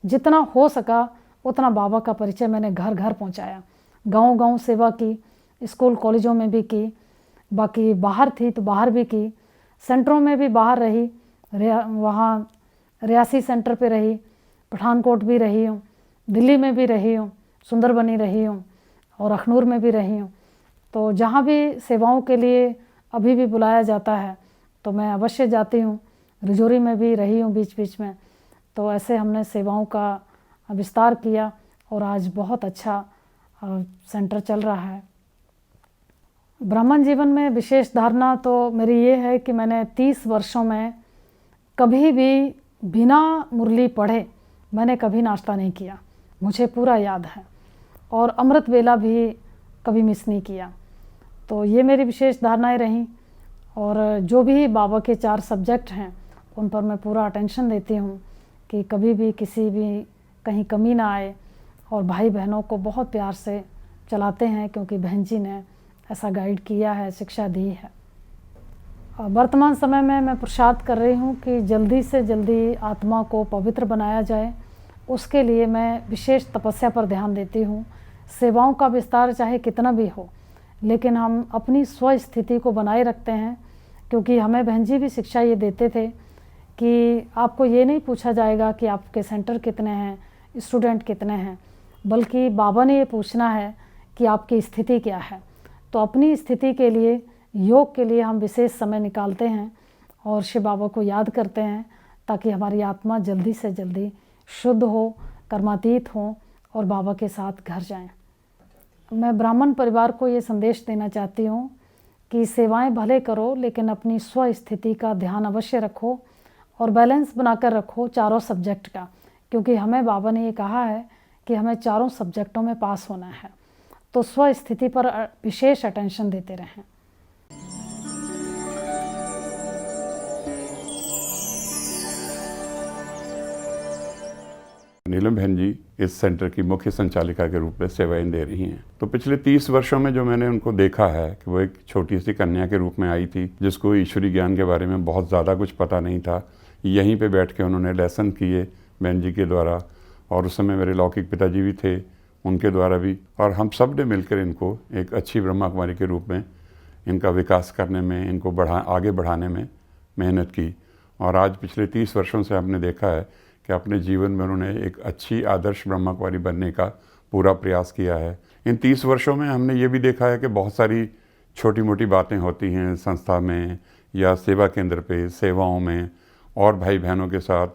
[SPEAKER 3] जितना हो सका उतना बाबा का परिचय मैंने घर घर पहुंचाया। गांव सेवा की, स्कूल कॉलेजों में भी की, बाकी बाहर थी तो बाहर भी की, सेंटरों में भी बाहर रही, वहाँ रियासी सेंटर पे रही, पठानकोट भी रही हूँ, दिल्ली में भी रही हूँ, सुंदरबनी रही हूँ और अखनूर में भी रही हूँ। तो जहाँ भी सेवाओं के लिए अभी भी बुलाया जाता है तो मैं अवश्य जाती हूँ। रिजौरी में भी रही हूँ बीच बीच में। तो ऐसे हमने सेवाओं का विस्तार किया और आज बहुत अच्छा सेंटर चल रहा है। ब्राह्मण जीवन में विशेष धारणा तो मेरी ये है कि मैंने 30 वर्षों में कभी भी बिना मुरली पढ़े मैंने कभी नाश्ता नहीं किया, मुझे पूरा याद है। और अमृत वेला भी कभी मिस नहीं किया। तो ये मेरी विशेष धारणाएं रहीं। और जो भी बाबा के 4 सब्जेक्ट हैं उन पर मैं पूरा अटेंशन देती हूँ कि कभी भी किसी भी कहीं कमी ना आए। और भाई बहनों को बहुत प्यार से चलाते हैं क्योंकि बहन जी ने ऐसा गाइड किया है, शिक्षा दी है। वर्तमान समय में मैं पुरुषार्थ कर रही हूँ कि जल्दी से जल्दी आत्मा को पवित्र बनाया जाए। उसके लिए मैं विशेष तपस्या पर ध्यान देती हूँ। सेवाओं का विस्तार चाहे कितना भी हो, लेकिन हम अपनी स्वस्थिति को बनाए रखते हैं। क्योंकि हमें बहन जी भी शिक्षा ये देते थे कि आपको ये नहीं पूछा जाएगा कि आपके सेंटर कितने हैं, स्टूडेंट कितने हैं, बल्कि बाबा ने ये पूछना है कि आपकी स्थिति क्या है। तो अपनी स्थिति के लिए, योग के लिए हम विशेष समय निकालते हैं और शिव बाबा को याद करते हैं ताकि हमारी आत्मा जल्दी से जल्दी शुद्ध हो, कर्मातीत हो और बाबा के साथ घर जाएं। मैं ब्राह्मण परिवार को ये संदेश देना चाहती हूँ कि सेवाएं भले करो लेकिन अपनी स्वस्थिति का ध्यान अवश्य रखो और बैलेंस बनाकर रखो चारों सब्जेक्ट का। क्योंकि हमें बाबा ने ये कहा है कि हमें चारों सब्जेक्टों में पास होना है। तो स्वस्थिति पर विशेष अटेंशन देते रहें।
[SPEAKER 4] नीलम बहन जी इस सेंटर की मुख्य संचालिका के रूप में सेवाएं दे रही हैं। तो पिछले 30 वर्षों में जो मैंने उनको देखा है कि वो एक छोटी सी कन्या के रूप में आई थी जिसको ईश्वरी ज्ञान के बारे में बहुत ज़्यादा कुछ पता नहीं था। यहीं पे बैठ के उन्होंने लेसन किए बहन जी के द्वारा, और उस समय मेरे लौकिक पिताजी भी थे, उनके द्वारा भी, और हम सब ने मिलकर इनको एक अच्छी ब्रह्मा कुमारी के रूप में इनका विकास करने में, इनको आगे बढ़ाने में मेहनत की। और आज पिछले 30 वर्षों से हमने देखा है कि अपने जीवन में उन्होंने एक अच्छी आदर्श ब्रह्मा कुमारी बनने का पूरा प्रयास किया है। इन 30 वर्षों में हमने ये भी देखा है कि बहुत सारी छोटी मोटी बातें होती हैं संस्था में या सेवा केंद्र पे, सेवाओं में और भाई बहनों के साथ,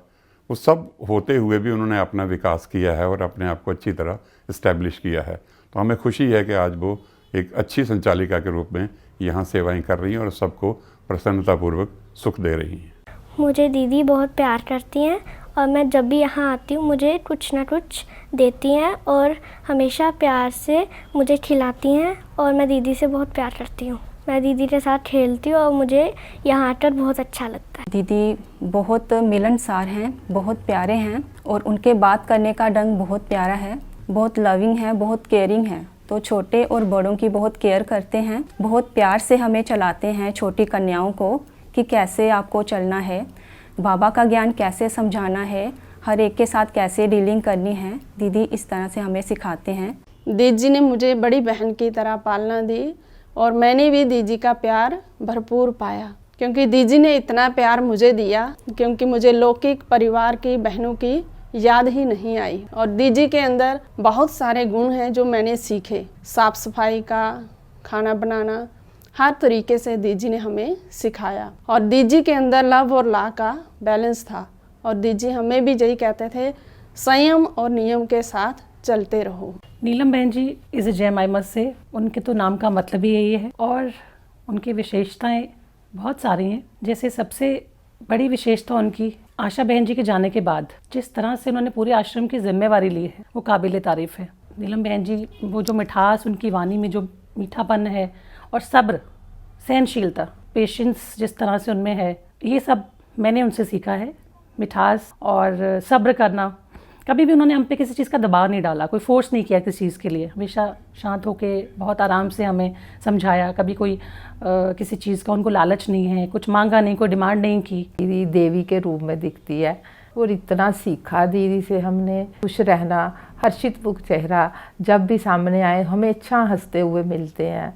[SPEAKER 4] वो सब होते हुए भी उन्होंने अपना विकास किया है और अपने आप को अच्छी तरह इस्टेब्लिश किया है। तो हमें खुशी है कि आज वो एक अच्छी संचालिका के रूप में यहाँ सेवाएं कर रही हैं और सबको प्रसन्नतापूर्वक सुख दे रही हैं।
[SPEAKER 5] मुझे दीदी बहुत प्यार करती हैं और मैं जब भी यहाँ आती हूँ मुझे कुछ ना कुछ देती हैं और हमेशा प्यार से मुझे खिलाती हैं और मैं दीदी से बहुत प्यार करती हूँ। मैं दीदी के साथ खेलती हूँ और मुझे यहाँ आकर बहुत अच्छा लगता है।
[SPEAKER 6] दीदी बहुत मिलनसार हैं, बहुत प्यारे हैं और उनके बात करने का ढंग बहुत प्यारा है, बहुत लविंग है, बहुत केयरिंग है। तो छोटे और बड़ों की बहुत केयर करते हैं, बहुत प्यार से हमें चलाते हैं छोटी कन्याओं को कि कैसे आपको चलना है, बाबा का ज्ञान कैसे समझाना है, हर एक के साथ कैसे डीलिंग करनी है। दीदी इस तरह से हमें सिखाते हैं।
[SPEAKER 7] दीदी जी ने मुझे बड़ी बहन की तरह पालना दी और मैंने भी दीदी का प्यार भरपूर पाया, क्योंकि दीदी ने इतना प्यार मुझे दिया क्योंकि मुझे लौकिक परिवार की बहनों की याद ही नहीं आई। और दीदी के अंदर बहुत सारे गुण हैं जो मैंने सीखे, साफ सफाई का, खाना बनाना, हर तरीके से दीदी ने हमें सिखाया। और दीदी के अंदर लव और ला का बैलेंस था और दीदी हमें भी यही कहते थे, संयम और नियम के साथ चलते रहो।
[SPEAKER 8] नीलम बहन जी इज़ जय माइमस से, उनके तो नाम का मतलब ही यही है और उनकी विशेषताएं बहुत सारी हैं। जैसे सबसे बड़ी विशेषता उनकी आशा बहन जी के जाने के बाद जिस तरह से उन्होंने पूरे आश्रम की जिम्मेवारी ली है वो काबिल तारीफ़ है। नीलम बहन जी वो जो मिठास उनकी वाणी में जो मीठापन है और सब्र, सहनशीलता, पेशेंस जिस तरह से उनमें है, ये सब मैंने उनसे सीखा है। मिठास और सब्र करना, कभी भी उन्होंने हम पे किसी चीज़ का दबाव नहीं डाला, कोई फोर्स नहीं किया किसी चीज़ के लिए, हमेशा शांत होके बहुत आराम से हमें समझाया। कभी कोई किसी चीज़ का उनको लालच नहीं है, कुछ मांगा नहीं, कोई डिमांड नहीं की।
[SPEAKER 9] दीदी देवी के रूप में दिखती है और इतना सीखा दीदी से हमने। खुश रहना, हर्षित मुख चेहरा, जब भी सामने आए हमेशा हंसते हुए मिलते हैं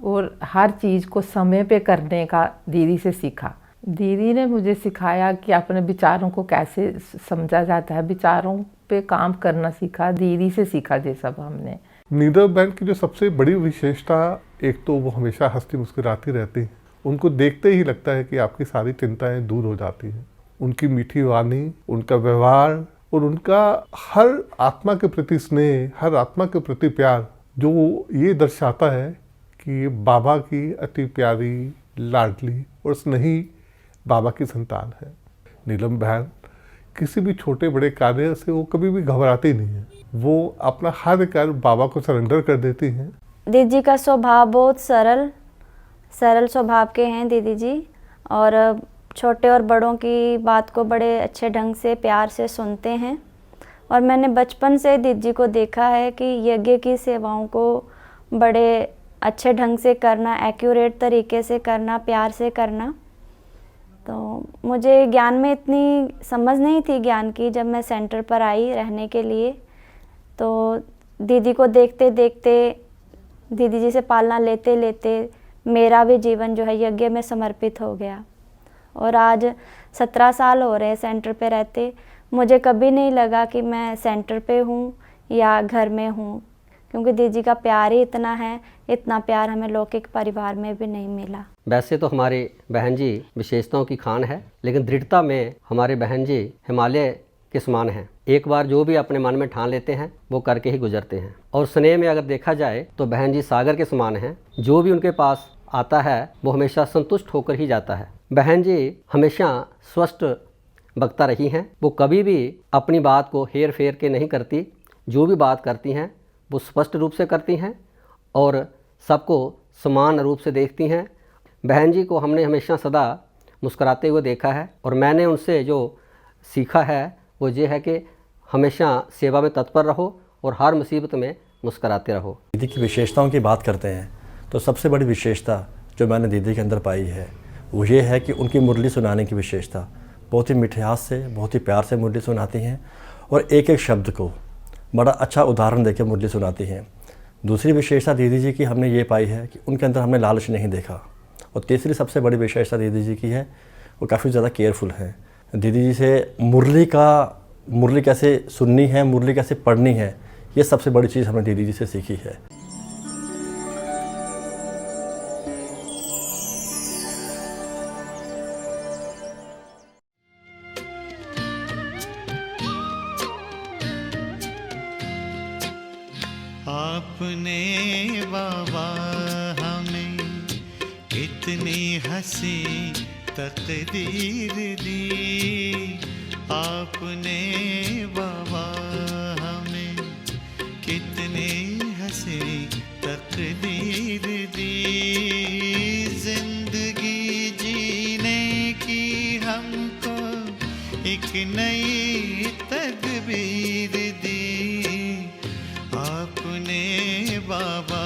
[SPEAKER 9] और हर चीज़ को समय पे करने का दीदी से सीखा। दीदी ने मुझे सिखाया कि अपने विचारों को कैसे समझा जाता है, विचारों पे काम करना सीखा, दीदी से सीखा ये सब हमने।
[SPEAKER 10] नीलम बहन की जो सबसे बड़ी विशेषता, एक तो वो हमेशा हंसती मुस्कुराती रहती हैं। उनको देखते ही लगता है कि आपकी सारी चिंताएं दूर हो जाती हैं। उनकी मीठी वाणी, उनका व्यवहार और उनका हर आत्मा के प्रति स्नेह, हर आत्मा के प्रति प्यार, जो ये दर्शाता है कि ये बाबा की अति प्यारी, लाडली और स्नेही बाबा की संतान है। नीलम बहन किसी भी छोटे बड़े कार्य से वो कभी भी घबराती नहीं है। वो अपना हर कार्य बाबा को सरेंडर कर देती हैं।
[SPEAKER 11] दीदी का स्वभाव बहुत सरल स्वभाव के हैं दीदी जी, और छोटे और बड़ों की बात को बड़े अच्छे ढंग से प्यार से सुनते हैं। और मैंने बचपन से दीदी जी को देखा है कि यज्ञ की सेवाओं को बड़े अच्छे ढंग से करना, एक्यूरेट तरीके से करना, प्यार से करना। तो मुझे ज्ञान में इतनी समझ नहीं थी ज्ञान की। जब मैं सेंटर पर आई रहने के लिए तो दीदी को देखते देखते, दीदी जी से पालना लेते लेते मेरा भी जीवन जो है यज्ञ में समर्पित हो गया। और आज 17 साल हो रहे हैं सेंटर पे रहते। मुझे कभी नहीं लगा कि मैं सेंटर पे हूँ या घर में हूँ, क्योंकि दीदी का प्यार ही इतना है, इतना प्यार हमें लौकिक परिवार में भी नहीं मिला।
[SPEAKER 12] वैसे तो हमारे बहन जी विशेषताओं की खान है, लेकिन दृढ़ता में हमारे बहन जी हिमालय के समान हैं। एक बार जो भी अपने मन में ठान लेते हैं वो करके ही गुजरते हैं। और स्नेह में अगर देखा जाए तो बहन जी सागर के समान हैं। जो भी उनके पास आता है वो हमेशा संतुष्ट होकर ही जाता है। बहन जी हमेशा स्पष्ट वक्ता रही हैं। वो कभी भी अपनी बात को हेर फेर के नहीं करती। जो भी बात करती हैं वो स्पष्ट रूप से करती हैं और सबको समान रूप से देखती हैं। बहन जी को हमने हमेशा सदा मुस्कुराते हुए देखा है और मैंने उनसे जो सीखा है वो ये है कि हमेशा सेवा में तत्पर रहो और हर मुसीबत में मुस्कुराते रहो।
[SPEAKER 13] दीदी की विशेषताओं की बात करते हैं तो सबसे बड़ी विशेषता जो मैंने दीदी के अंदर पाई है वो ये है कि उनकी मुरली सुनाने की विशेषता। बहुत ही मिठास से, बहुत ही प्यार से मुरली सुनाती हैं और एक एक शब्द को बड़ा अच्छा उदाहरण देकर मुरली सुनाती हैं। दूसरी विशेषता दीदी जी की हमने ये पाई है कि उनके अंदर हमने लालच नहीं देखा। और तीसरी सबसे बड़ी विशेषता दीदी जी की है वो काफ़ी ज़्यादा केयरफुल हैं। दीदी जी से मुरली कैसे सुननी है, मुरली कैसे पढ़नी है, ये सबसे बड़ी चीज़ हमने दीदी जी से सीखी है।
[SPEAKER 14] आपने बाबा हमें कितनी हंसी तकदीर दी। आपने बाबा हमें कितनी हंसी तकदीर दी। जिंदगी जीने की हमको एक नई तदबीर दी। आपने बाबा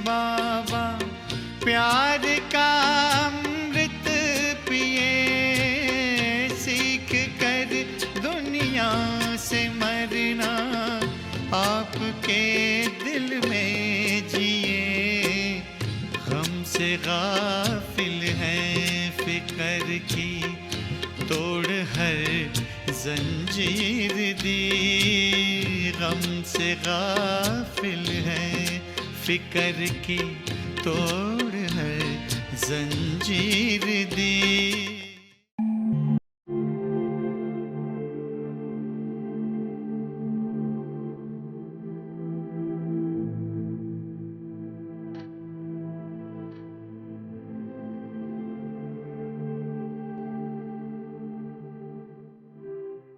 [SPEAKER 14] बाबा प्यार का अमृत पिए, सीख कर दुनिया से मरना आपके दिल में जिए। गम से गाफिल हैं फिक्र की तोड़ हर जंजीर दी, गम से गाफिल हैं फिक्र की तोड़ हर जंजीर दी।